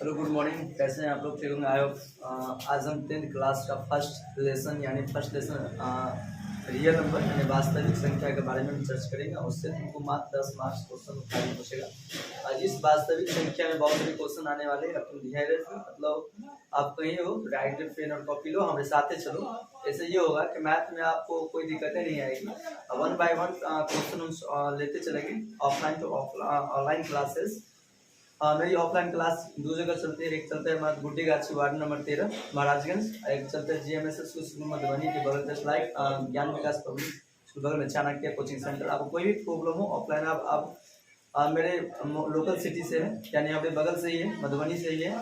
Hello good morning. कैसे हैं आप लोग? ठीक होंगे आई होप। आज हम 10th क्लास का फर्स्ट लेसन रियल नंबर यानी वास्तविक संख्या के बारे में हम चर्चा करेंगे। उससे तुमको मात्र 10 मार्क्स क्वेश्चन उठाना पूछेगा। इस वास्तविक संख्या में बहुत सारे क्वेश्चन आने वाले हैं। तुम धैर्य से मतलब आप कहीं हो राइट पेन और कॉपी लो, हमारे साथ ही चलो। ऐसे ये होगा कि मैथ में आपको कोई दिक्कतें नहीं आएगी। वन बाय वन क्वेश्चन हम लेते चलेंगे। ऑफलाइन तो ऑनलाइन क्लासेस मेरी ऑफलाइन क्लास दो जगह चलती है। एक चलता है हमारा गुड्डी गाछी वार्ड नंबर 13 महाराजगंज, एक चलता है GMSS स्कूल मधुबनी के बगल जस्ट लाइक ज्ञान विकास पब्लिक स्कूल बगल में चाणक्य कोचिंग सेंटर। आपको कोई भी प्रॉब्लम हो ऑफलाइन आप मेरे लोकल सिटी से है यानी यहाँ पे बगल से ही है, मधुबनी से ही है,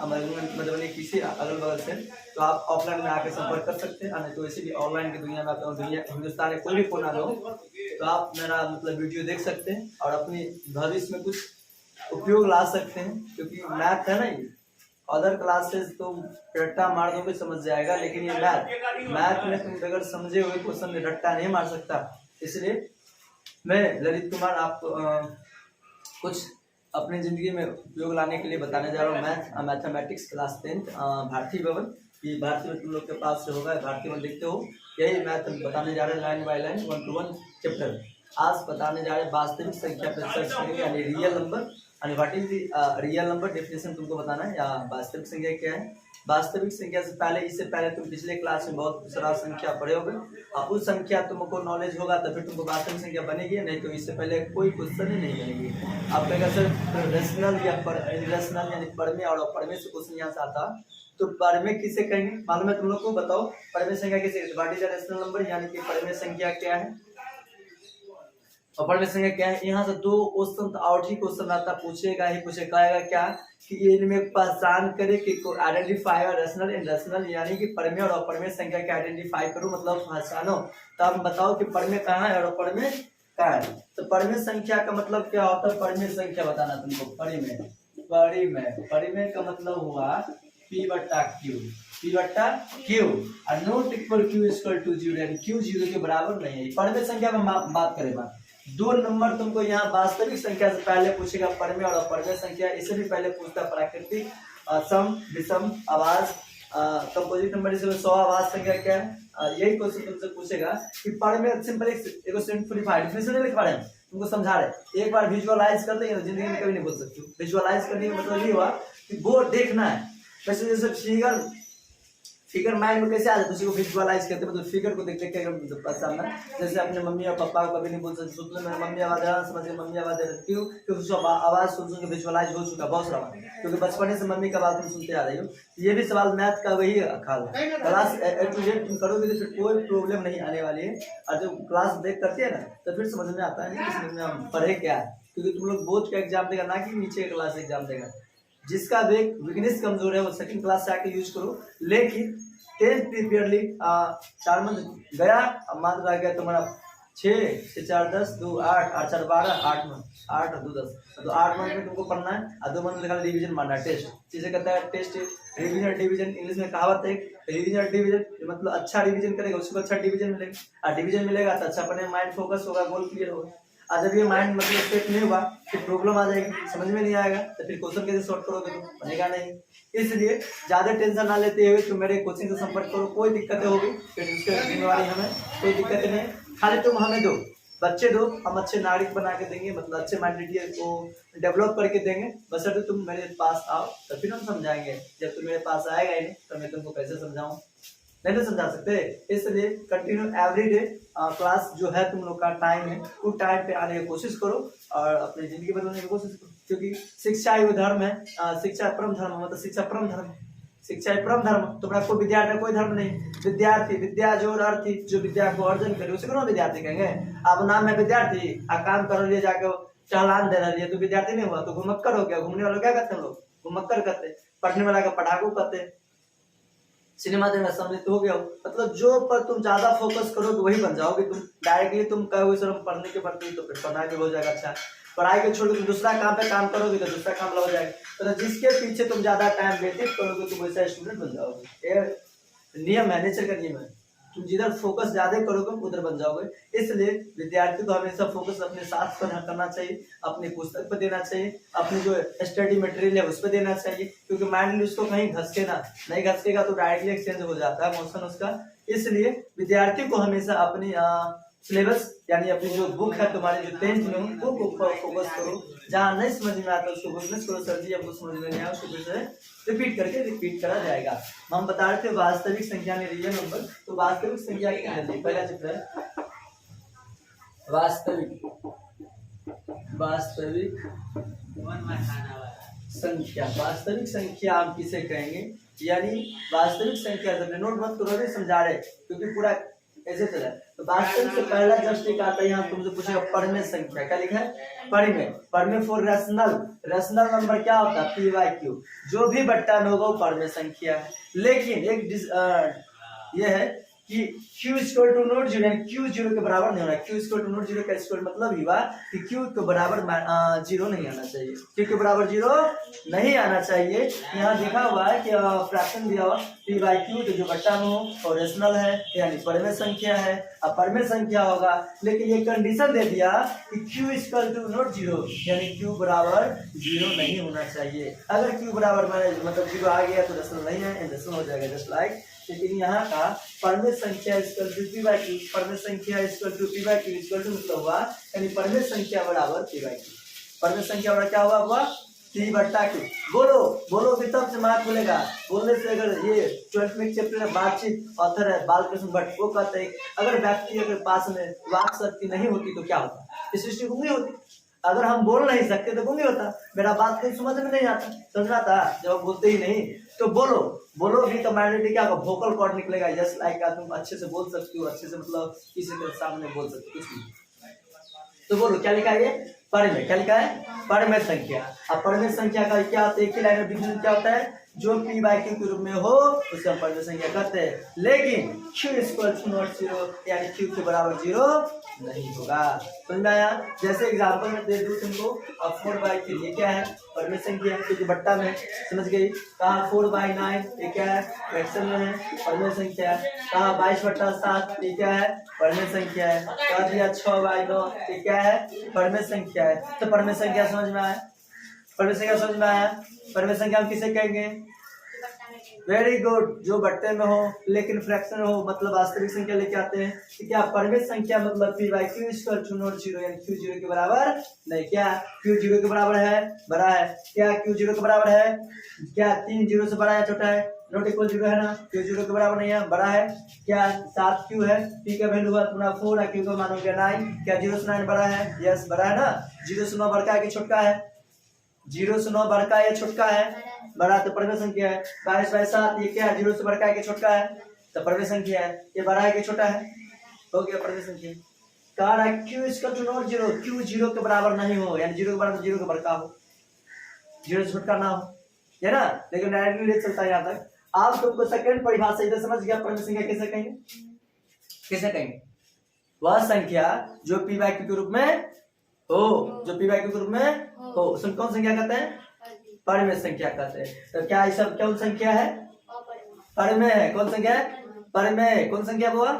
मधुबनी किसी अगल बगल से, तो आप ऑफलाइन में आकर संपर्क कर सकते हैं। नहीं तो वैसे भी ऑनलाइन की दुनिया में आप दुनिया हिंदुस्तान में कोई भी कोना हो तो आप मेरा मतलब वीडियो देख सकते हैं और अपनी भविष्य में कुछ उपयोग ला सकते हैं। क्योंकि मैथ है ना, ये अदर क्लासेस तो रट्टा मार दोगे समझ जाएगा, लेकिन ये मैथ में तुम बगैर समझे हुए क्वेश्चन में रट्टा नहीं मार सकता। इसलिए मैं ललित कुमार आपको कुछ अपनी जिंदगी में उपयोग लाने के लिए बताने जा रहा हूँ। मैथमेटिक्स क्लास 10th भारतीय भवन। ये भारतीय तुम लोग के पास से होगा, भारतीय भवन देखते हो। यही मैथ बताने जा रहे हैं line by line 1 to 1 chapter. आज बताने जा रहे हैं वास्तविक संख्या पर सर्च करेंगे यानी real number. And what is the real number definition तुमको बताना है, या वास्तविक संख्या क्या है। वास्तविक संख्या से पहले, इससे पहले तुम पिछले क्लास में बहुत सारा संख्या पढ़े होगे। अब उस संख्या तुमको नॉलेज होगा तो फिर तुमको वास्तविक संख्या बनेगी, नहीं तो इससे पहले कोई क्वेश्चन ही नहीं बनेगी। आप कहेगा सर रेशनल या इरेशनल यानी परमे और अपरमे से क्वेश्चन यहाँ से आता, तो परमे किसे कहेंगे मालूम है तुम लोग को? बताओ परमे संख्या किसे? What is the rational number यानी कि परमे संख्या क्या है और परमे संख्या क्या है। यहाँ से दो क्वेश्चन आउट ही क्वेश्चन आता, पूछेगा ही कहेगा क्या कि इनमें पहचान करे कि आइडेंटिफाई रेशनल एंड रेशनल यानी कि परमे और अपरमे संख्या के आइडेंटिफाई करो, मतलब पहचानो। तो आप बताओ कि परमे कहाँ है और अपरमे कहाँ है। तो परमे संख्या का मतलब क्या होता है? परमे संख्या बताना तुमको। परिमेय का मतलब हुआ P बट्टा Q और not equal Q equal to 0 यानी Q 0 के बराबर नहीं है। परमे संख्या में बात करें दो नंबर तुमको यहाँ वास्तविक संख्या से पहले पूछेगा परमे और अपरमे संख्या। इससे भी पहले पूछता प्राकृतिक सम विषम आवाज कंपोजिट नंबर, इसमें 100 आवाज संख्या क्या है। यही क्वेश्चन तुमसे पूछेगा कि परमे सिंपल सिंपलीफाइड डेफिनेशन नहीं लिख पा रहे हैं, तुमको समझा रहे। एक बार विजुअलाइज कर लेंगे जिंदगी में कभी नहीं बोल सकते। विजुअलाइज करने का मतलब ये हुआ कि वो देखना है। वैसे जैसे फिगर माइंड में कैसे आ जाता है, उसी को विजुअलाइज करते हैं, मतलब फिगर को देख देख के पसंद है। जैसे अपने मम्मी और पापा को कभी नहीं बोल सकते सुन में मम्मी आवाज समझ के मम्मी आवाज क्यों? क्योंकि उसको आवाज सुन के विजुअलाइज हो चुका बहुत सारा, क्योंकि बचपन से मम्मी का आवाज तुम सुनते आ रही हो। ये भी सवाल मैथ का वही खाल है। क्लास A to Z तुम करोगे तो फिर कोई प्रॉब्लम नहीं आने वाली है। और जब क्लास ब्रेक करती है ना तो फिर समझ में आता है नहीं समझ में हम पढ़े क्या है, क्योंकि तुम लोग बोर्ड का एग्जाम देगा ना कि नीचे का क्लास एग्जाम देगा। जिसका वीकनेस कमजोर है वो सेकंड क्लास से आके यूज करो। लेकिन 10th प्रीपियरली 4 मंथ गया, अब मान रहा गया तुम्हारा 6 से 4 10 2 8 8 4 12 8 8 और 2 10, तो 8 मंथ में तुमको पढ़ना है और 2 मंथ निकाल डिवीजन मारना है। टेस्ट जिसे कहता है टेस्ट रिवीजन डिवीजन, इंग्लिश में कहावत है रिवीजन डिवीजन, मतलब अच्छा रिवीजन करेगा उसको अच्छा डिवीजन मिलेगा, और डिवीजन मिलेगा तो अच्छा अपने माइंड फोकस होगा, गोल क्लियर होगा। और जब ये माइंड मतलब सेट नहीं हुआ फिर प्रॉब्लम आ जाएगी, समझ में नहीं आएगा तो फिर क्वेश्चन कैसे सॉल्व करोगे? तो बनेगा नहीं। इसलिए ज्यादा टेंशन ना लेते हुए तुम मेरे कोचिंग से संपर्क करो। कोई दिक्कतें होगी फिर उसकी जिम्मेवारी हमें, कोई दिक्कत नहीं। खाली तुम हमें दो बच्चे दो, हम अच्छे नागरिक बना के देंगे, मतलब अच्छे माइंड को डेवलप करके देंगे। बस तो तुम मेरे पास आओ तो फिर हम समझाएंगे। जब तुम मेरे पास आएगा ही नहीं तो मैं तुमको कैसे समझाऊं? नहीं तो समझा सकते। इसलिए कंटिन्यू एवरीडे क्लास जो है तुम लोग का टाइम है वो टाइम पे आने की कोशिश करो और अपनी जिंदगी बदलने की कोशिश करो। क्योंकि शिक्षा ही धर्म है, शिक्षा परम धर्म, मतलब शिक्षा परम धर्म, शिक्षा ही परम धर्म। तुम्हारा कोई विद्यार्थी कोई धर्म नहीं। विद्यार्थी विद्या जो अर्थी जो विद्या को अर्जन करे उसे कौन विद्यार्थी कहेंगे? अब नाम है विद्यार्थी, काम कर लिए जाके चालान दे रही है तो विद्यार्थी नहीं हुआ तो घुमक्कर हो गया। घूमने वालों क्या करते हैं लोग? घुमक्कर करते। पढ़ने वाला का पढ़ाकू करते। सिनेमा देखना सम्मिलित हो गया हो, मतलब जो पर तुम ज्यादा फोकस करो तो वही बन जाओगे। तुम डायरेक्टली तुम कहोगे सर हम पढ़ने के प्रति, तो फिर पढ़ाई भी हो जाएगा अच्छा। पढ़ाई के छोड़ के दूसरा काम पे काम करोगे तो दूसरा काम हो जाएगा। तो जिसके पीछे तुम ज्यादा टाइम व्यतीत करोगे तुम वैसा स्टूडेंट बन जाओगे। ये नियम है, नेचर का नियम है। तुम जिधर फोकस ज्यादा करोगे उधर बन जाओगे। इसलिए विद्यार्थी को हमेशा फोकस अपने साथ पर करना चाहिए, अपनी पुस्तक पर देना चाहिए, अपनी जो स्टडी मटेरियल है उस पर देना चाहिए, क्योंकि माइंड उसको कहीं घसके ना, नहीं घसकेगा तो डायरेक्टली एक्सचेंज हो जाता है मोशन उसका। इसलिए विद्यार्थी को हमेशा अपनी सिलेबस यानी अपनी जो बुक है तुम्हारी जो 10th में उनको फोकस करो, जहाँ नहीं समझ में आता उसको बुकलेस करो, सर जी हमको समझ में नहीं आया उसको फिर से रिपीट करा जाएगा। हम बता रहे थे वास्तविक संख्या में रियल नंबर, तो वास्तविक संख्या क्या है, पहला चैप्टर है वास्तविक संख्या। वास्तविक संख्या हम किसे कहेंगे, यानी वास्तविक संख्या नोट मत करो, समझा रहे क्योंकि पूरा ऐसे चला है। तो वास्तविक से पहला जस्ट एक आता है, यहाँ तुमसे पूछेगा परमेय संख्या, क्या लिखा है परमेय फॉर रैशनल नंबर क्या होता है p/q, जो भी बट्टा में होगा वो परमेय संख्या है। लेकिन एक ये है कि q equal to not zero, यानी q जीरो के बराबर नहीं होना। q equal to not zero का स्क्वायर मतलब ही हुआ कि q के बराबर जीरो नहीं आना चाहिए, q के बराबर जीरो नहीं आना चाहिए। यहाँ देखा हुआ है कि फ्रैक्शन दिया हुआ p/q, तो जो बट्टा में हो और रेशनल है यानी परमेय संख्या है। अब परमेय संख्या होगा, लेकिन ये कंडीशन दे दिया कि q equal to not zero, यानी q बराबर जीरो नहीं होना चाहिए। अगर q बराबर मतलब जीरो आ गया तो रेशनल नहीं है, रेशनल हो जाएगा जस्ट लाइक। लेकिन यहाँ का परमेय संख्या इक्वल टू p/q, परमेय संख्या equal to p/q equal to मतलब हुआ यानी परमेय संख्या बराबर p/q, परमेय संख्या बराबर क्या हुआ p/q। बोलो कि तब से मार्क बोलेगा, बोलने से अगर ये 12th में चैप्टर है बातचीत, ऑथर है बालकृष्ण भट्ट, वो कहते हैं अगर व्यक्ति अगर पास में वाक शक्ति नहीं होती तो क्या होता, इस सृष्टि गूंगी होती। अगर हम बोल नहीं सकते तो गूंगी होता। मेरा बात कहीं समझ में नहीं आता, समझना था जब बोलते ही नहीं तो बोलो भी तो माइनॉरिटी क्या होगा, वोकल कॉर्ड निकलेगा। जस्ट लाइक तुम अच्छे से बोल सकती हो, अच्छे से मतलब किसी के सामने बोल सकते हो कुछ भी। तो बोलो क्या लिखा है ये परमेय, क्या लिखा है परमेय संख्या। अब परमेय संख्या का क्या होता है, एक ही लाइन में डिफिनेशन क्या होता है, जो p/q के रूप में हो उसे हम परमेय संख्या कहते हैं। लेकिन q equal to not zero, यानी q के बराबर जीरो नहीं होगा। समझ में आया। जैसे एग्जांपल में दे दूं तुमको, अब 4/3 ये क्या है परमेय संख्या है क्योंकि बट्टा में, समझ गई। कहा 4/9 ये क्या है फ्रैक्शन में है, परमेय संख्या है। कहा 22/7 ये क्या है परमेय संख्या है। कहा दिया 6/9 ये क्या है परमेय संख्या है। तो परमेय संख्या समझ में आया, परमेय संख्या समझ में आया। परमेय संख्या हम किसे कहेंगे, वेरी गुड, जो बट्टे में हो लेकिन फ्रैक्शन हो, मतलब वास्तविक संख्या लेके आते हैं। तो क्या परमेय संख्या मतलब p/q equal to not zero, यानी q जीरो के बराबर नहीं। क्या q जीरो के बराबर है, बड़ा है। क्या q जीरो के बराबर है, क्या 3 जीरो से बड़ा है छोटा है, नॉट इक्वल जीरो है ना, q जीरो के बराबर नहीं है, बड़ा है। क्या 7q है, p का वैल्यू हुआ तुम्हारा 4 और q का मान हो गया 9। क्या 0 से 9 बड़ा है, यस बड़ा है ना। 0 से 9 बड़का है कि छोटका है, 0 से 9 बड़का है छोटका है, बड़ा तो परमेय संख्या है। 22/7 ये क्या है 0 से बड़का है कि छोटका है, तो परमेय संख्या है। ये बड़ा है कि छोटा है, हो गया परमेय संख्या। कह रहा है q equal to not zero, q zero के बराबर नहीं हो, यानी 0 के बराबर 0 के बड़का हो, 0 से छोटका ना हो, है ना। लेकिन डायरेक्टली ले चलता है यहाँ तक। आप तुमको सेकंड परिभाषा इधर समझ गया, परमेय संख्या कैसे कहेंगे, कैसे कहेंगे, वह संख्या जो p/q के रूप में हो, जो p/q के रूप में हो उसमें कौन संख्या कहते हैं, परमेय संख्या कहते हैं। तो क्या ये सब कौन संख्या है, परमेय है। कौन संख्या है, परमेय। कौन संख्या हुआ,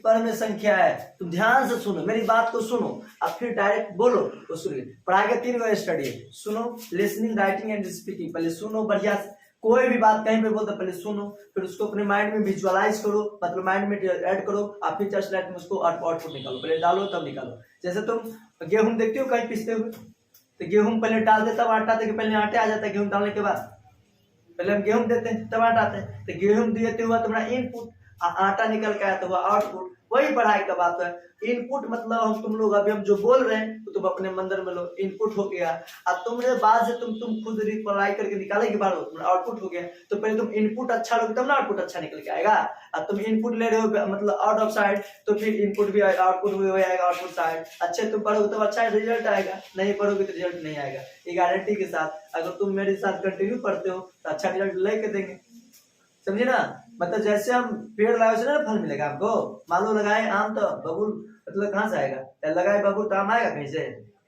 परमेय संख्या है। तुम ध्यान से सुनो, मेरी बात को सुनो, अब फिर डायरेक्ट बोलो। तो सुनिए, पढ़ाई का 3 गो स्टडी है, सुनो, लिसनिंग, राइटिंग एंड स्पीकिंग। पहले सुनो बढ़िया से, कोई भी बात कहीं पे बोलते पहले सुनो, फिर उसको अपने माइंड में विजुअलाइज करो, मतलब माइंड में ऐड करो, आप फिर जस्ट लाइक में उसको आउटपुट निकालो, पहले डालो तब निकालो। जैसे तुम गेहूं देखते हो कहीं पिसते हुए, तो गेहूं पहले डाल दे तब आटा दे, पहले आटे आ जाता है गेहूं डालने के बाद, पहले हम गेहूं देते हैं तब आटा आता है। तो गेहूं देते हुआ तुम्हारा इनपुट, आटा निकल के आया तो हुआ आउटपुट। वही पढ़ाई का बात है। इनपुट मतलब हम तुम लोग अभी हम जो बोल रहे हैं तो तुम अपने मंदिर में लो, इनपुट हो गया। अब तुमने बाद से तुम खुद रिप्लाई करके निकालेगी बाहर, तुम्हारा आउटपुट हो गया। तो पहले तुम इनपुट अच्छा लोगे तब ना आउटपुट अच्छा निकल के आएगा। अब तुम इनपुट ले रहे हो मतलब आउट ऑफ साइड, तो फिर इनपुट भी आउटपुट भी हो जाएगा आउटपुट साइड। अच्छे तुम पढ़ोगे तो अच्छा रिजल्ट आएगा, नहीं पढ़ोगे तो रिजल्ट नहीं आएगा। ये गारंटी के साथ, अगर तुम मेरे साथ कंटिन्यू पढ़ते हो तो अच्छा रिजल्ट लेके देंगे, समझे ना। मतलब जैसे हम पेड़ लगाए उसे ना फल मिलेगा हमको। मान लो लगाए आम तो बबूल मतलब कहाँ से आएगा, लगाए बबूल तो आम आएगा कहीं से,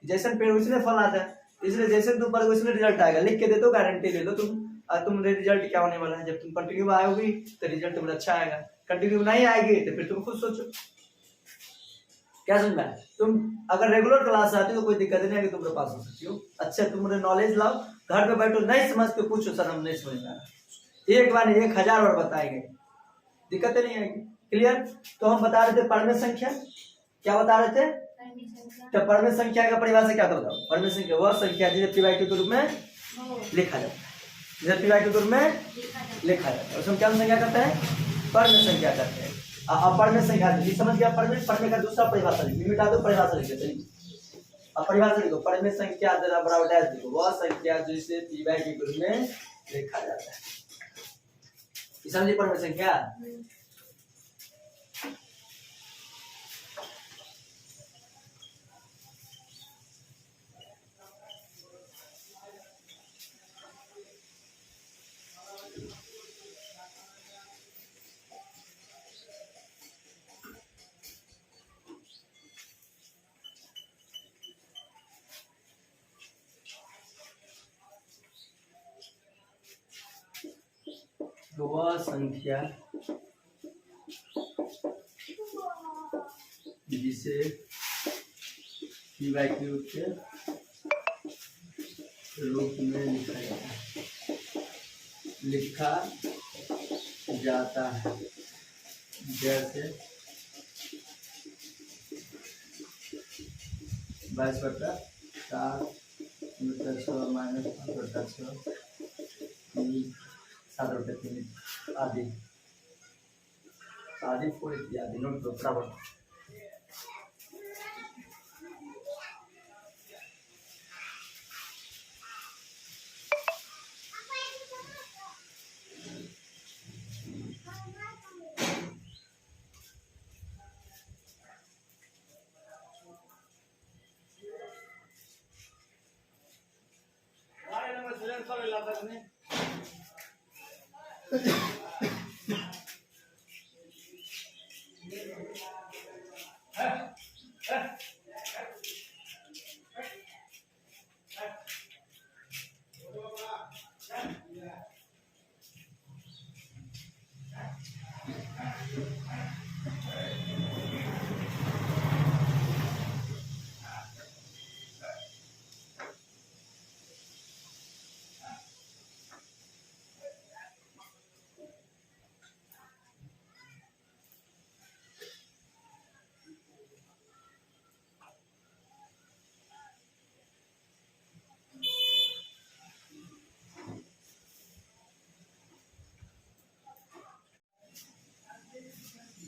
जैसे पेड़ उसने फल आता है। इसलिए जैसे तुम पढ़ोगे उसमें रिजल्ट आएगा, लिख के दे दो, गारंटी ले लो तुम। तुम्हारे रिजल्ट क्या होने वाला है, जब तुम कंटिन्यू आओगी तो रिजल्ट तुम्हारा अच्छा आएगा। कंटिन्यू नहीं आएगी तो फिर तुम खुद सोचो। क्या समझ में? तुम अगर रेगुलर क्लास आती हो तो कोई दिक्कत नहीं है कि तुम पास हो सकती हो। अच्छा तुम मुझे नॉलेज लाओ, घर पे बैठो, नहीं समझ के पूछो सर हम नहीं समझ में आ रहा, एक बार नहीं 1000 बार बताएंगे, दिक्कत नहीं आएगी। क्लियर? तो हम बता रहे थे परमेय संख्या, क्या बता रहे थे? तो परमेय संख्या का परिभाषा क्या था बताओ? परमेय संख्या वह संख्या जिसे p/2 के रूप में लिखा जाता है, जिसे p/2 के रूप में लिखा जाता है उसमें क्या संख्या कहते हैं? परमेय संख्या कहते हैं। अपरमेय संख्या समझ गया? परमेय का दूसरा परिभाषा लिखो, मिटा दो परिभाषा लिख देते हैं। अब परिभाषा लिखो, परमेय संख्या जरा बराबर डैश लिखो, वह संख्या जिसे p/2 के रूप में लिखा जाता है। समझिए परमेय संख्या। वह संख्या जिसे p/2 के रूप में लिखा जाता है, जैसे 22/4 -5/6 7/3 आदि आदि पूरी इत्यादि। नोट करो बराबर।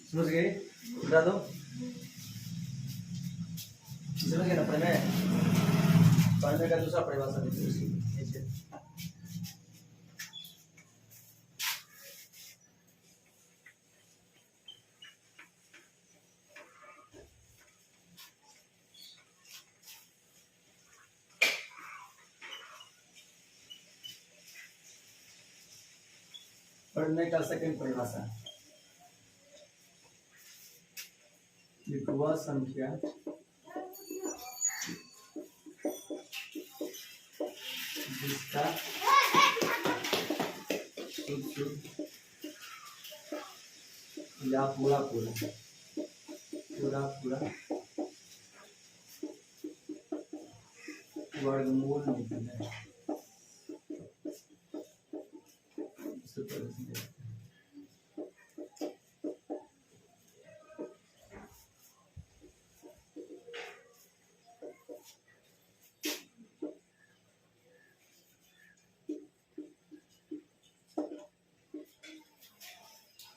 समझ गए? बता दो, समझ गए ना? परमेय का दूसरा परिभाषा देखिए। परमेय का सेकंड परिभाषा, वह संख्या जिसका शुद्ध या पूरा वर्गमूल निकले।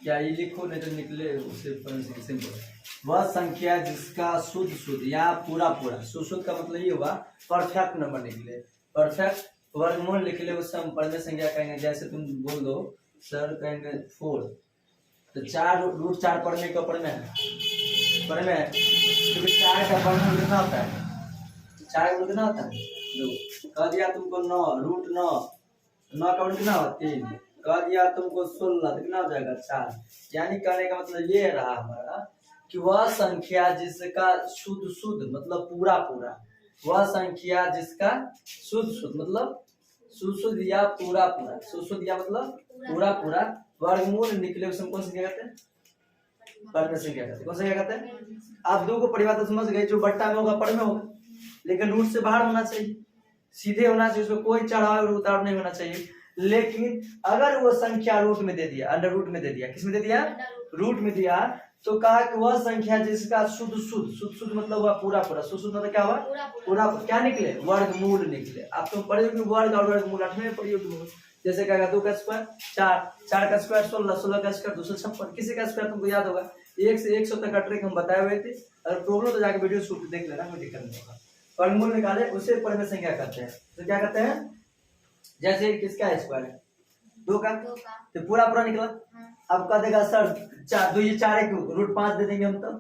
क्या ये लिखो नहीं तो निकले उसे सिंपल। वह संख्या जिसका शुद्ध या पूरा शुद्ध का मतलब ये हुआ परफेक्ट नंबर निकले, परफेक्ट वर्गमूल निकले, उससे हम परमेय संख्या कहेंगे। जैसे तुम बोल दो सर कहेंगे 4 तो 4√4 परमेय का परमेय क्योंकि 4 का वर्गमूल कितना होता है? 4 का कितना होता है? 2। कह दिया तुमको 9√9 9 का कितना होता है? 3। कह दिया तुमको 16 कितना हो जाएगा? 4। यानी कहने का मतलब ये रहा हमारा कि वह संख्या जिसका शुद्ध मतलब पूरा वह संख्या जिसका शुद्ध मतलब शुद्ध या पूरा शुद्ध या मतलब पूरा वर्गमूल निकले, उसे कौन संख्या कहते हैं? पर में संख्या कहते हैं। कौन सा क्या कहते हैं? आप दो को परिभाषा समझ गए, जो बट्टा में होगा पर में होगा, लेकिन रूट से बाहर होना चाहिए, सीधे होना चाहिए, उसमें कोई चढ़ाव और उतार नहीं होना चाहिए। लेकिन अगर वो संख्या रूट में दे दिया, अंडर रूट में दे दिया, किस में दे दिया? रूट में दिया, तो कहा कि वह संख्या जिसका शुद्ध शुद्ध शुद्ध शुद्ध मतलब हुआ पूरा पूरा, शुद्ध शुद्ध मतलब क्या हुआ? पूरा क्या निकले? वर्गमूल निकले। आप तुम पढ़े हो कि वर्ग और वर्गमूल, 8वें में पढ़ी हो। जैसे क्या 2 का स्क्वायर 4, 4 का स्क्वायर 16, 16 का स्क्वायर 256, किसी का स्क्वायर तुमको याद होगा। 1 से 100 तक का ट्रिक हम बताए हुए थे, अगर प्रॉब्लम तो जाके वीडियो शूट देख लेना, कोई दिक्कत नहीं होगा। वर्गमूल निकाले, उसे परिमेय संख्या कहते हैं। तो क्या कहते हैं? जैसे किसका स्क्वायर है? 2 का, तो पूरा पूरा निकला। अब कह देगा सर 4, 2 ये 4 है, रूट 5 दे देंगे हम, तो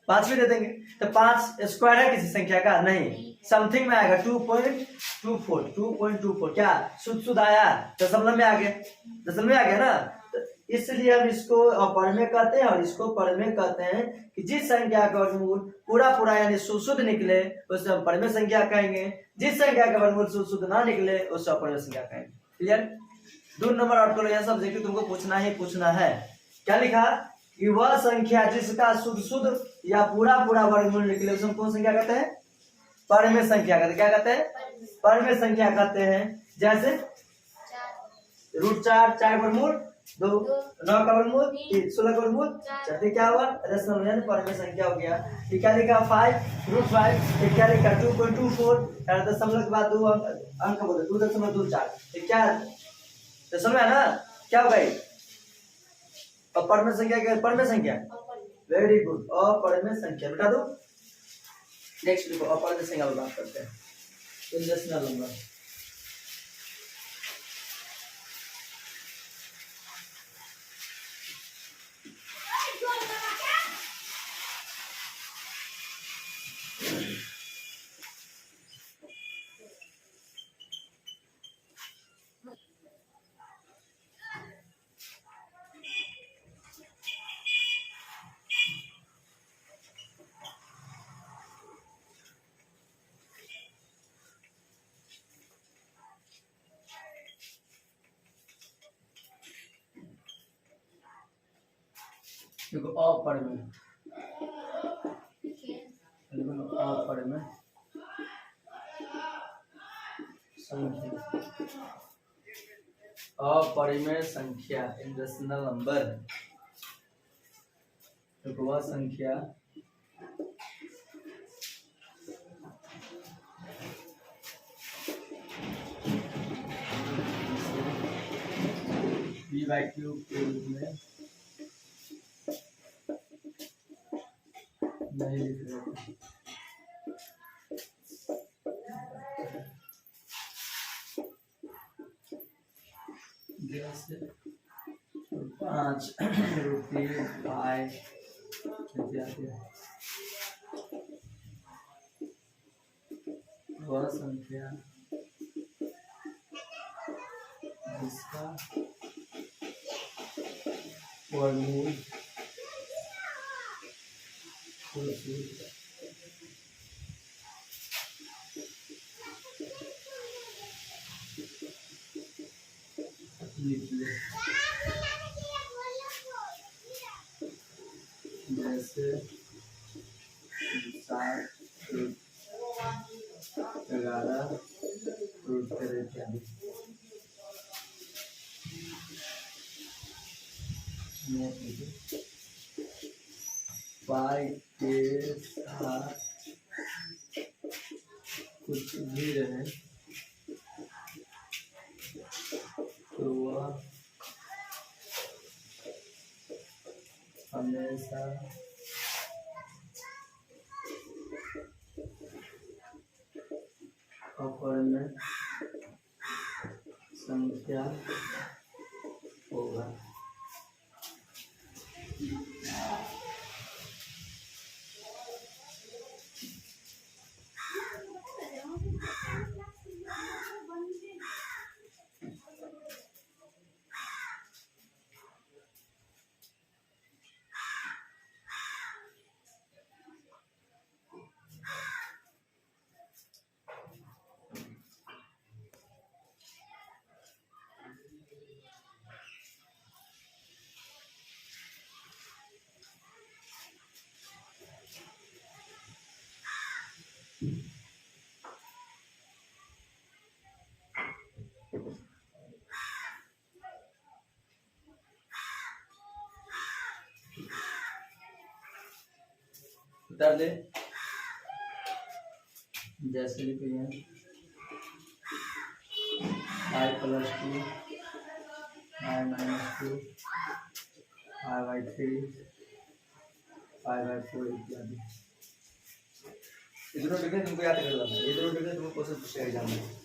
5 भी दे देंगे। तो 5 स्क्वायर है किसी संख्या का? नहीं, समथिंग में आएगा 2.24, 2.24 क्या शुद्ध शुद्ध आया? दशमलव में आ गया, दशमलव में आ गया ना। तो इसलिए हम इसको परमेय कहते हैं, और इसको परमेय कहते हैं कि जिस संख्या का वर्गमूल पूरा पूरा यानी शुद्ध निकले उसे हम परमेय संख्या कहेंगे, जिस संख्या का वर्गमूल शुद्ध ना निकले उसे अपरमेय संख्या कहेंगे। क्लियर? 2 नंबर आउट कर लो, यह सब्जेक्ट तुमको पूछना ही पूछना है। क्या लिखा? कि वह संख्या जिसका शुद्ध शुद्ध या पूरा पूरा वर्गमूल निकले उसे हम कौन संख्या कहते हैं? परमेय संख्या कहते हैं। क्या कहते हैं? परमेय संख्या कहते हैं। जैसे रूट 4, 4 वर्गमूल 2, 9 का वर्गमूल 3, 16 का वर्गमूल 4, क्या हुआ? दशमलव यानी परमेय संख्या हो गया। ये क्या लिखा? 5 रूट 5, ये क्या लिखा? 2.24, दशमलव के बाद 2 अंक बोले 2.24, ये क्या दशमलव है ना? क्या हो गई? अपरमेय संख्या क्या? परमेय संख्या। वेरी गुड, अपरमेय संख्या बता दो। नेक्स्ट देखो, अपरमेय संख्या पर बात करते हैं। इंजेक्शनल नंबर, देखो अपरमेय, अपरमेय संख्या, अपरिमेय संख्या इंजेक्शनल नंबर। देखो वह संख्या p/q के रूप में नहीं लिख रहे, जैसे 5 रुपये पाए इत्यादि। वह संख्या जिसका वर्गमूल निकले, जैसे 7, 11 इत्यादि। पाई के साथ कुछ भी रहे तो वह हमेशा अपरमेय संख्या होगा। कर दे, जैसे लिखो यहाँ 5 + 2 5 - 2 5/3 5/4 इत्यादि। इधर लिखे तुमको याद कर लेना, इधर लिखे तुमको क्वेश्चन पूछेगा एग्जाम में।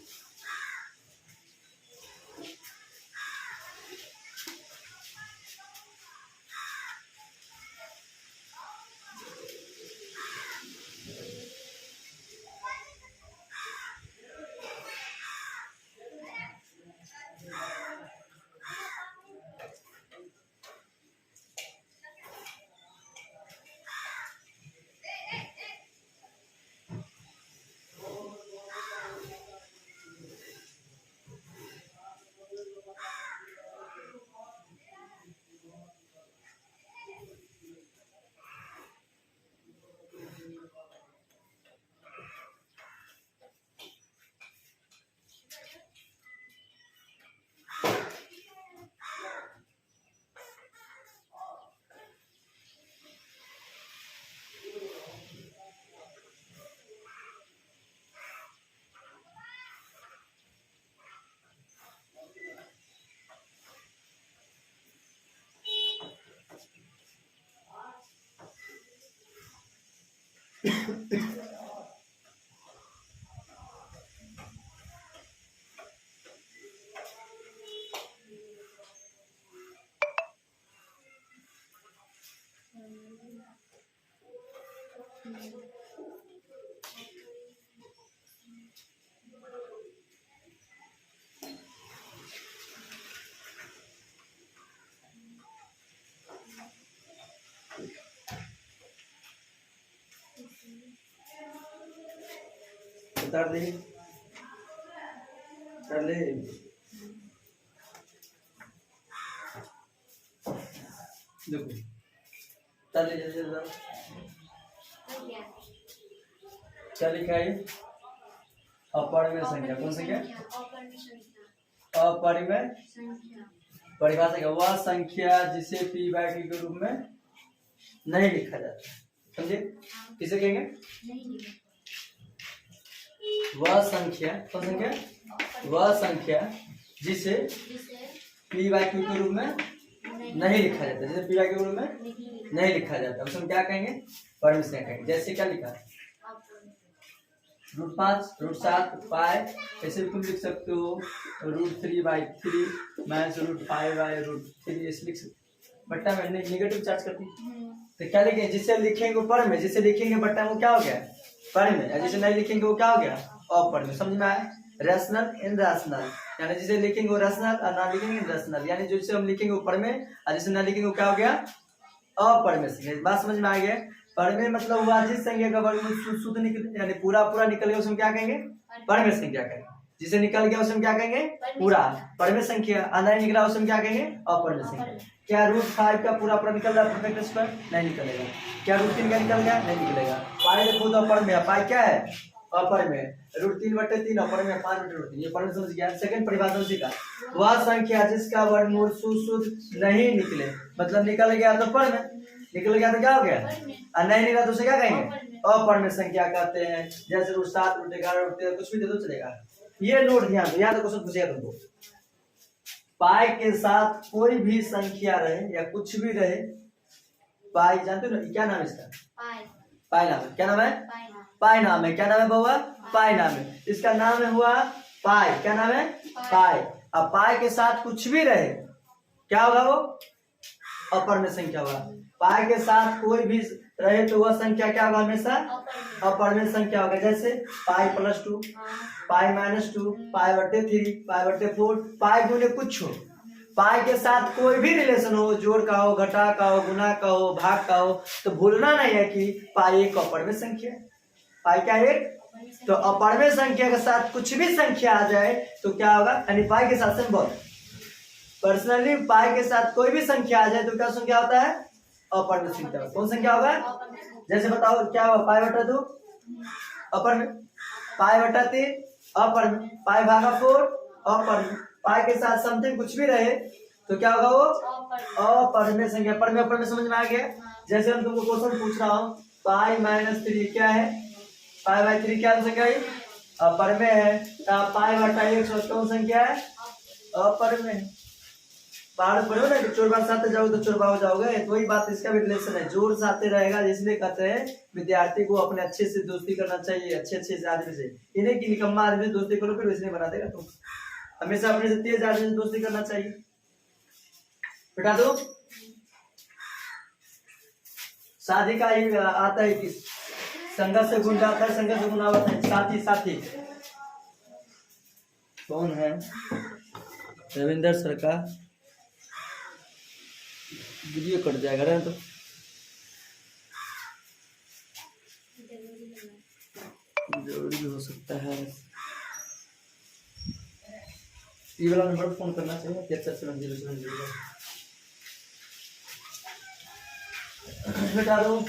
उतार दे, कर ले। देखो कर ले जल्दी जल्दी। क्या लिखा है? अपरिमेय संख्या। कौन संख्या? अपरिमेय परिभाषा का वह संख्या जिसे p/q के रूप में नहीं लिखा जाता। समझे? किसे कहेंगे? वह संख्या, कौन संख्या? वह संख्या जिसे p/q के रूप में नहीं लिखा जाता, जिसे p/q के रूप में नहीं लिखा जाता, उसमें क्या कहेंगे? परिमेय संख्या कहेंगे। जैसे क्या लिखा है? √5 √7 पाई, ऐसे भी तुम लिख सकते हो √3/3 -√5/√3 ऐसे लिख सकते हो। बट्टा में नेगेटिव चार्ज करती तो क्या लिखेंगे? जिसे लिखेंगे वो परिमेय, जिसे लिखेंगे बट्टा में वो क्या हो गया? परिमेय। जिसे नहीं लिखेंगे वो क्या हो गया? अपरिमेय। समझ में आया? रैशनल इनरैशनल, यानी जिसे लिखेंगे वो रैशनल और ना लिखेंगे इनरैशनल, यानी जिसे हम लिखेंगे वो परिमेय और जिसे ना लिखेंगे वो क्या हो गया? अपरिमेय संख्या। बात समझ में आ गया? परिमेय मतलब हुआ जिस संख्या का वर्गमूल शुद्ध निकल, यानी पूरा निकल गया, उसमें क्या कहेंगे? परिमेय संख्या कहेंगे। जिसे निकल गया उसमें क्या कहेंगे? पूरा परिमेय संख्या। और नहीं निकला उसमें क्या कहेंगे? अपरिमेय संख्या। क्या √5 का पूरा निकल रहा है परफेक्ट स्क्वायर? नहीं निकलेगा। क्या √3 का निकल गया? नहीं निकलेगा। पाई खुद अपरिमेय, पाई क्या है? अपरिमेय। √3/3 अपरिमेय, 5/√3 ये परिमेय। समझ गया? सेकंड परिभाषा उसी का, वह संख्या जिसका वर्गमूल शुद्ध नहीं निकले, मतलब निकल गया तो परिमेय, निकल गया तो क्या हो गया? और नहीं निकला तो उसे क्या कहेंगे? अपरिमेय संख्या कहते हैं। जैसे √7 √11 √13 कुछ भी दे दो चलेगा। ये नोट ध्यान दो, याद क्वेश्चन पूछेगा तुमको। पाई के साथ कोई भी संख्या रहे या कुछ भी रहे, पाई जानते हो ना क्या नाम है इसका? पाई नाम है। क्या नाम है? पाई नाम है। क्या नाम है बउआ? पाई नाम है। इसका नाम है हुआ पाई। क्या नाम है? पाई। अब पाई के साथ कुछ भी रहे क्या होगा? वो अपरिमेय संख्या होगा। पाई के साथ कोई भी रहे तो वह संख्या क्या होगा? हमेशा अपरिमेय संख्या होगा। जैसे पाई +2 पाई -2 पाई/3 पाई/4 पाई गुने कुछ हो। पाई के साथ कोई भी रिलेशन हो, जोड़ का हो, घटा का हो, गुना का हो, भाग का हो, तो भूलना नहीं है कि पाई एक अपरिमेय संख्या है। पाई क्या एक? तो अपरिमेय संख्या के साथ कुछ भी संख्या आ जाए तो क्या होगा? यानी पाई के साथ सिंबल पर्सनली पाई के साथ कोई भी संख्या आ जाए तो क्या संख्या होता है? अपरिमेय संख्या। कौन संख्या होगा? जैसे बताओ क्या हुआ? पाई/2 अपरिमेय, पाई/3 अपरिमेय, पाई/4 अपरिमेय। पाई के साथ समथिंग कुछ भी रहे तो क्या होगा? वो अपरिमेय संख्या। परिमेय अपरिमेय समझ में आ गया? जैसे हम तुमको क्वेश्चन पूछ रहा हूँ पाई माइनस 3 क्या है, पाई बाई 3 क्या संख्या है, अपर में है, तो पाई बटा 1 कौन संख्या है, अपर में है। बाहर पढ़ो ना कि चोर बात साथ जाओगे तो चोर हो जाओगे, तो वही बात इसका भी रिलेशन है, जोर साथ रहेगा, इसलिए कहते हैं विद्यार्थी को अपने अच्छे से दोस्ती करना चाहिए, अच्छे अच्छे आदमी से, इन्हें की निकम्मा आदमी से दोस्ती करो फिर इसने बना देगा तुम, हमेशा अपने से तेज आदमी से दोस्ती करना चाहिए। बेटा दो शादी का ही आता है कि संगत से गुण जाता है, संगत से गुण आता है, साथी साथी कौन है, रविंदर सर का वीडियो कट जाएगा ना, तो जरूरी भी हो सकता है, ये वाला नंबर फोन करना चाहिए 737070 बेटा दो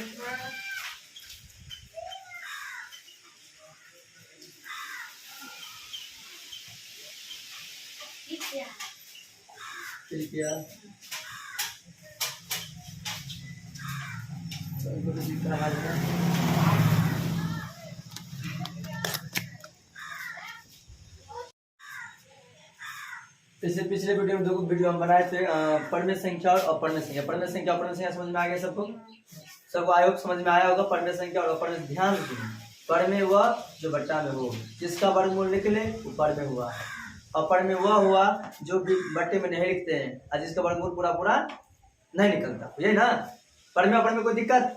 क्या पिछले वीडियो में दो वीडियो हम बनाए थे, पढ़ने संख्या और अपढ़ने संख्या, पढ़ने संख्या अपढ़ने संख्या समझ में आ गया सबको, सबको आई होप समझ में आया होगा। पढ़ने संख्या और अपढ़ने, ध्यान रखिए, पढ़ में हुआ जो बट्टा में हो, जिसका वर्गमूल निकले वो पढ़ में हुआ, अपढ़ में वह हुआ जो बट्टे में नहीं लिखते हैं और जिसका वर्गमूल पूरा पूरा नहीं निकलता, ये ना। पढ़ में अपढ़ में कोई दिक्कत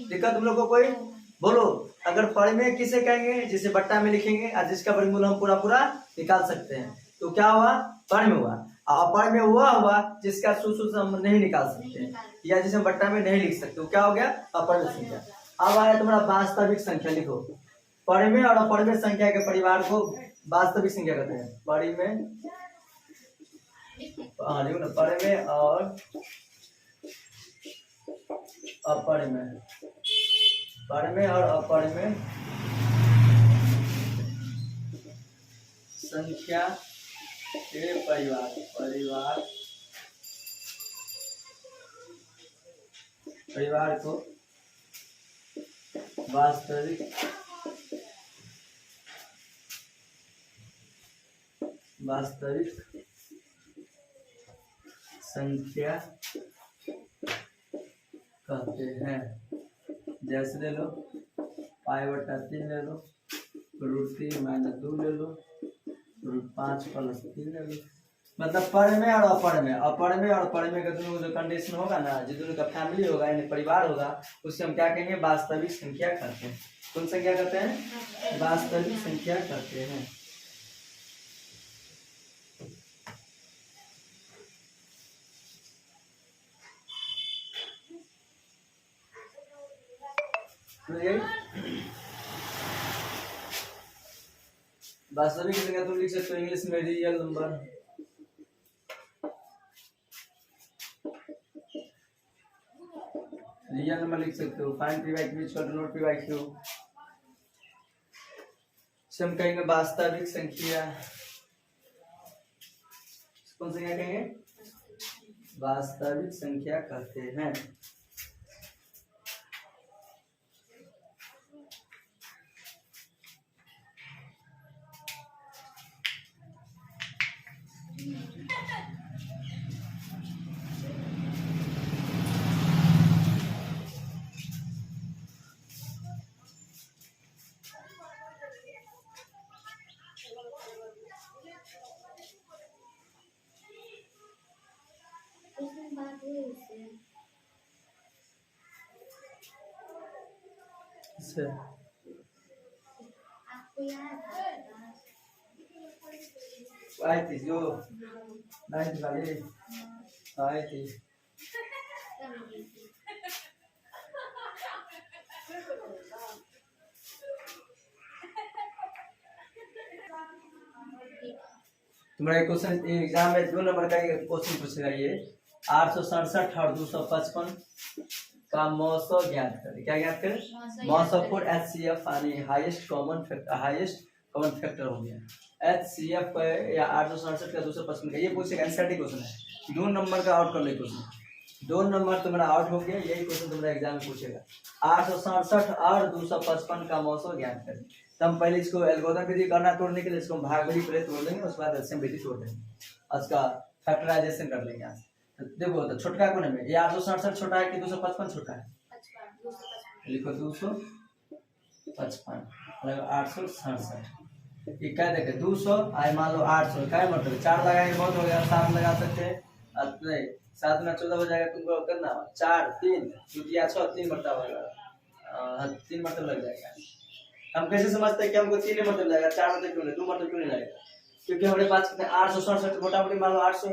दिक्कत तुम लोग को कोई बोलो, अगर पढ़ में किसे कहेंगे, जिसे बट्टा में लिखेंगे और जिसका वर्गमूल हम पूरा पूरा निकाल सकते हैं, तो क्या हुआ, पढ़ में हुआ। अपढ़ में हुआ जिसका सूत्र हम नहीं निकाल सकते या जिसे हम बट्टा में नहीं लिख सकते, तो क्या हो गया, अपढ़ संख्या। अब आया तुम्हारा वास्तविक संख्या, लिखो पढ़ में और अपढ़ में संख्या के परिवार को वास्तविक संख्या कहते हैं, पढ़ में पढ़ में और अपढ़ में, पढ़ में और अपढ़ में संख्या के परिवार को वास्तविक संख्या कहते हैं। जैसे ले लो पाई बटा 3 ले लो, √3 - 2 ले लो, √5 + 3 ले लो। मतलब पढ़ में और अपढ़ में, अपढ़ में और पढ़ में का दोनों जो कंडीशन होगा ना, जो दोनों का फैमिली होगा यानी परिवार होगा, उससे हम क्या कहेंगे, वास्तविक संख्या कहते हैं। कौन संख्या कहते हैं, वास्तविक संख्या कहते हैं। वास्तविक संख्या तुम लिख सकते हो इंग्लिश में रियल नंबर, रियल नंबर लिख सकते हो, find p by q = note p by q, से हम कहेंगे वास्तविक संख्या। कौन संख्या कहेंगे, वास्तविक संख्या कहते हैं। आई थी जो नाइन्थ वाली आई थी, तुम्हारा क्वेश्चन एग्जाम में 2 नंबर का क्वेश्चन पूछेगा, ये 867 और 255 का मौसम ज्ञात करें। क्या ज्ञात करें, मौसम फॉर HCF यानी हाईएस्ट कॉमन फैक्टर हो गया, HCF या 867 का 255 का, ये पूछेगा एनसीईआरटी क्वेश्चन है, 2 नंबर का आउट कर ले क्वेश्चन। 2 नंबर तुम्हारा आउट हो गया। यही क्वेश्चन तुम्हारा एग्जाम में पूछेगा। 867 और 255 का मौसम ज्ञात करें। तो हम पहले इसको एल्गोरिथम विधि करना तोड़ने के लिए इसको भाग विधि पहले तोड़ लेंगे, उसके बाद एलसीएम विधि तोड़ देंगे, उसका फैक्टराइजेशन कर लेंगे यहाँ से। तो देखो तो छोटका कोने में ये 867 छोटा है कि 255 छोटा है? लिखो 255 मतलब 867 ये क्या देखे 200 आए मान लो 800 क्या मतलब 4 लगाएंगे बहुत हो गया, 7 लगा सकते हैं, नहीं 7 में 14 हो जाएगा, तुमको करना 4 3 2 6 3 मरतबा होगा, 3 मरतबा लग जाएगा। हम कैसे समझते हैं कि हमको 3 मरतबा लगेगा, 4 मरतबा क्यों नहीं, 2 मरतबा क्यों नहीं लगेगा? क्योंकि हमारे पास कितने 867 मोटा मोटी मान लो 800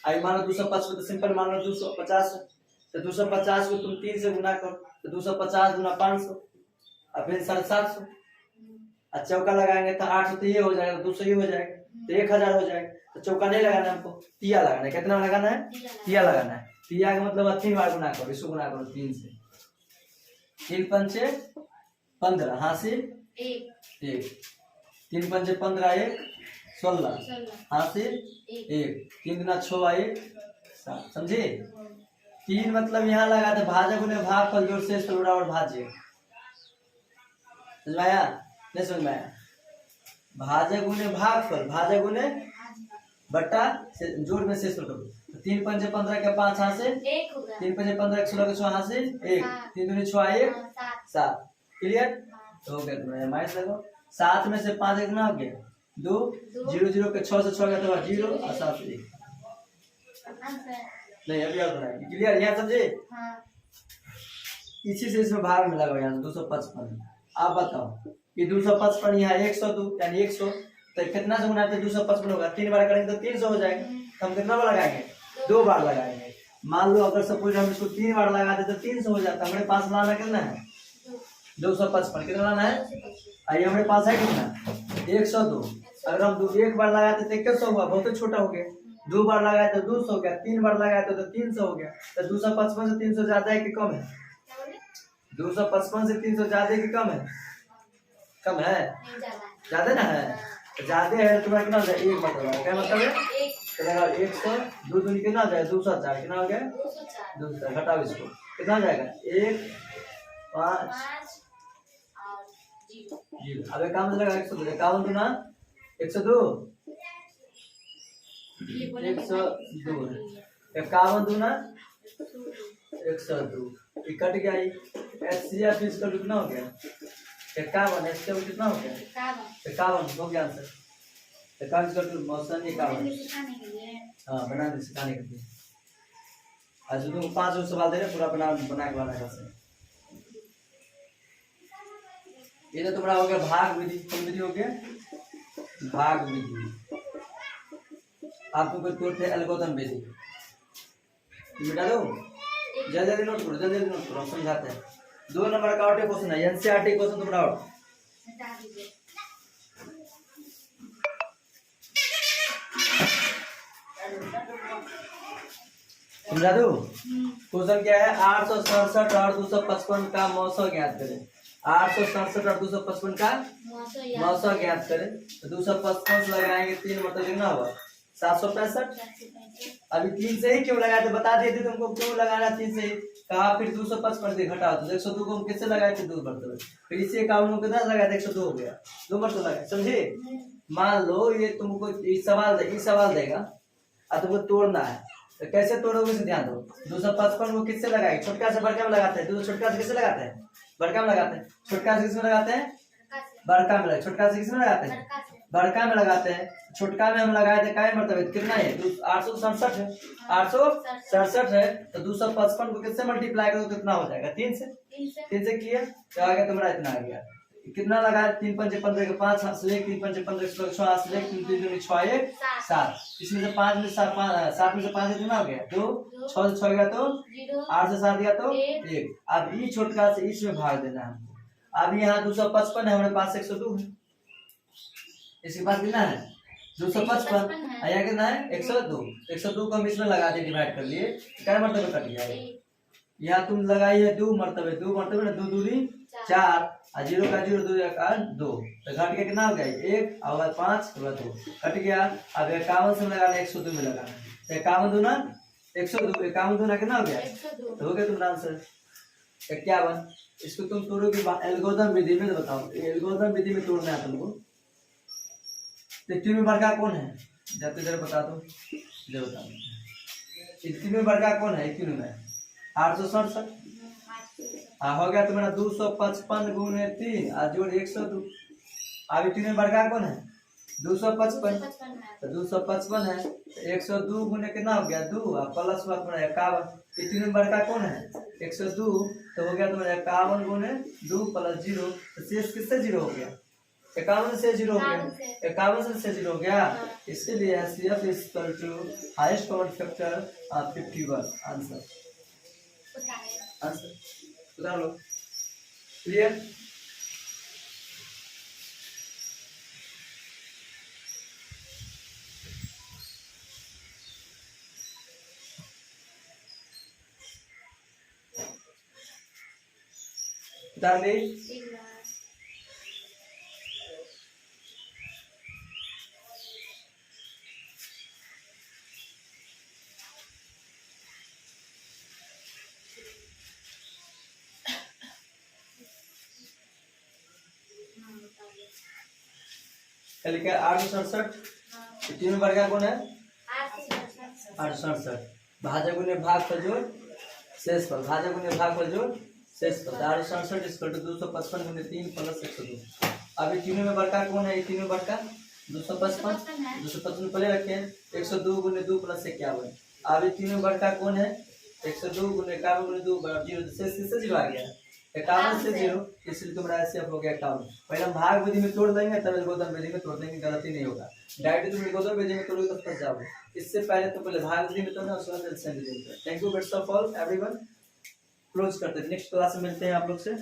आई मान लो 255 तो सिंपल मान लो 250 तो 250 को तुम 3 से गुना करो तो 250 गुना 500 और फिर 750 और चौका लगाएंगे तो 800 तो ये हो जाएगा, 200 ये हो जाएगा तो 1000 हो जाएगा। तो चौका नहीं लगाना हमको, तिया लगाना है। कितना लगाना है? तिया लगाना है। तिया का मतलब 3 बार गुना करो, इसको गुना करो 3 से, 3 पंचे 15 हासिल 1 3 पंचे 15 1 16 हासिल 1 3 गुना 6 1 7 समझे? 3 मतलब यहाँ लगा दे भाजक उन्हें भागफल जोड़ शेष फल बराबर भाज्य। समझ में आया? नहीं समझ में आया? भाजक उन्हें भागफल, भाजक उन्हें बट्टा जोड़ में शेष फल करो। तो 3 पंचे 15 के 5 हासिल 3 पंचे 15 16 के 6 हासिल 1 3 दूनी 6 1 7 क्लियर तो हो गया। तुम्हारा माइनस लगो 7 में से 5 कितना हो गया 2 0 0 के 6 से 6 गया तो 0 और 7 से 1 नहीं अभी और बनाएंगे। क्लियर यहाँ समझे? इसी से इसमें भाग में लगा यहाँ 255। आप बताओ ये 255 यहाँ 102 यानी 100 तो कितना से गुना 255 होगा 3 बार करेंगे तो 300 हो जाएगा। तो हम कितना बार लगाएंगे 2 बार लगाएंगे। मान लो अगर सपोज हम इसको 3 बार लगाते तो 300 हो जाता। हमारे पास लाना कितना है 255 कितना लाना है आइए हमारे पास है कितना 102। अगर हम 1 बार लगाते तो 100 हुआ, बहुत छोटा हो गया। 2 बार लगाए तो 200 हो गया, 3 बार लगाए तो 300 हो गया। तो 255 से 300 ज्यादा है कि कम है? 255 से 300 ज्यादा है कि कम है? कम है, ज्यादा ना है। ज्यादा है तो कितना हो जाएगा 1 मतलब क्या मतलब है 100 2 दूनी कितना हो जाएगा 204 कितना हो गया 204 घटाओ इसको कितना हो जाएगा 1 5 0। अब एक काम लगा 102 51 दूना 102 51 दूना 102 कट गया। एचसीएफ इसका कितना हो गया 51 एचसीएफ कितना हो गया 51 हो गया आंसर। 51 का मौसम 51 हाँ बना दे सिखाने के लिए। अच्छा तुम 5 सवाल दे रहे पूरा बना के बना कैसे। ये तो तुम्हारा हो गया भाग विधि। कौन विधि हो गया भाग विधि। आपको कोई तोड़ते एल्गोरिथम विधि मिटा दो जल्दी जल्दी नोट करो जल्दी नोट करो समझाते हैं। 2 नंबर का आउट क्वेश्चन है एनसीईआरटी क्वेश्चन तुम्हारा आउट। समझा दो क्वेश्चन क्या है 867 और 255 का मौसम ज्ञात करें। 867 और 255 का मौसम ज्ञात करें। तो 255 लगाएंगे 3 मतलब कितना होगा 765। अभी 3 से ही क्यों लगाए थे बता दिए थे तुमको क्यों लगाना 3 से ही कहा। फिर 255 से घटाओ तो 102 को हम किससे लगाए थे 2 मरतबे। फिर इसे 51 को कितना लगाए थे 102 हो गया 2 मरतबे लगाए समझे। मान लो ये तुमको सवाल देगा और तुमको तोड़ना है तो कैसे तोड़ोगे इसे ध्यान दो। 255 को किससे लगाएंगे छोटका से बड़का में लगाते हैं। छोटका से किससे लगाते हैं बड़का में लगाते हैं। छोटका से किसमें लगाते हैं बड़का में। छोटका से किसमें लगाते हैं बड़का में लगाते हैं। छोटका में हम लगाए थे काय मरतबे कितना है 867 है 867 है। तो 255 को किससे मल्टीप्लाई करो कितना हो जाएगा 3 से किया तो आ गया तुम्हारा इतना आ गया। कितना लगाया 3 पंचे 15 के 5 हासिल 1 3 पंचे 15 के 6 हासिल 1 3 3 दूनी 6 1 7। इसमें से 5 में 7 में से 5 कितना हो गया 2 6 से 6 गया तो 8 से 7 गया तो 1। अब ये छोटका से इसमें भाग देना है हमको। अब यहाँ 255 है हमारे पास 102 है। इसके पास कितना है 255 यहाँ कितना है 102 को हम इसमें लगा दिए डिवाइड कर लिए क्या मरतबे कट गया। यहाँ तुम लगाई है 2 मरतबे ना 2 दूनी 4 और 0 का 0 2 का 2 तो घट के कितना हो गया 1 और 5 2 कट गया। अब 51 से लगाना 102 में लगाना तो 51 दूना 102 51 दूना कितना हो गया 102 तो हो गया तुम्हारा आंसर 51। इसको तुम तोड़ोगे एल्गोरिथम विधि में, तो बताओ एल्गोरिथम विधि में तोड़ना है तुमको। तो तीन में बड़का कौन है जब जरा बता दो, जरा बता दो तीन में बड़का कौन है तीन में 867। हाँ हो गया तुम्हारा 255 गुने 3 और जोड़ 102। अभी तीन में बड़का कौन है 255, तो 255 है तो 102 गुने कितना हो गया 2 और प्लस हुआ तुम्हारा 51। तीन में बड़का कौन है 102, तो हो गया तुम्हारा 51 गुने 2 प्लस 0, तो शेष किससे 0 हो गया 51 से 0 हो गया, 51 से 0 हो गया। इसीलिए HCF is equal to highest common factor 51। Answer answer बता लो। क्लियर? बता दे कल क्या 867। तीन में बड़का कौन है 867। भाजक गुने भाग पर जोड़ शेष पर, भाजक गुने भाग पर जोड़ शेष पर, 867 इसको 255 गुने 3 प्लस 102। अभी तीनों में बड़का कौन है, तीनों बड़का 255 पहले रखे हैं 102 गुने 2 प्लस 51। अभी तीनों बड़का कौन है 102 गुने 51 गुने 2 बराबर 0, शेष 0 आ गया 51 से 0, इसलिए तुम्हारा HCF हो गया 51। पहले हम भाग विधि में तोड़ देंगे तब एल्गोरिथम विधि में तोड़ देंगे, गलती नहीं होगा। डायरेक्ट तुम एल्गोरिथम विधि में तोड़ोगे तो फंस जाओगे। इससे पहले तो पहले भाग विधि में तोड़ना, उसके बाद एलसीएम विधि में। Thank you best of all everyone. Close करते हैं, नेक्स्ट क्लास में मिलते हैं आप लोग से।